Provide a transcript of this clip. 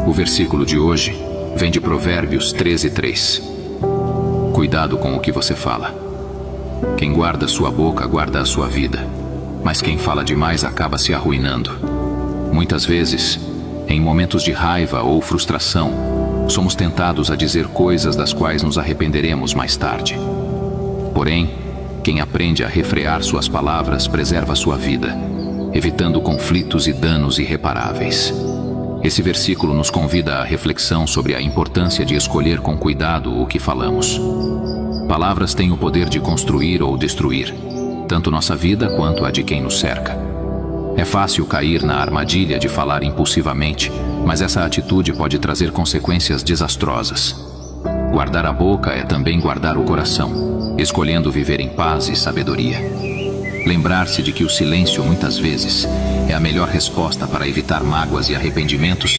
O versículo de hoje vem de Provérbios 13:3. Cuidado com o que você fala. Quem guarda sua boca guarda a sua vida, mas quem fala demais acaba se arruinando. Muitas vezes, em momentos de raiva ou frustração, somos tentados a dizer coisas das quais nos arrependeremos mais tarde. Porém, quem aprende a refrear suas palavras preserva sua vida, evitando conflitos e danos irreparáveis. Esse versículo nos convida à reflexão sobre a importância de escolher com cuidado o que falamos. Palavras têm o poder de construir ou destruir, tanto nossa vida quanto a de quem nos cerca. É fácil cair na armadilha de falar impulsivamente, mas essa atitude pode trazer consequências desastrosas. Guardar a boca é também guardar o coração, escolhendo viver em paz e sabedoria. Lembrar-se de que o silêncio, muitas vezes, é a melhor resposta para evitar mágoas e arrependimentos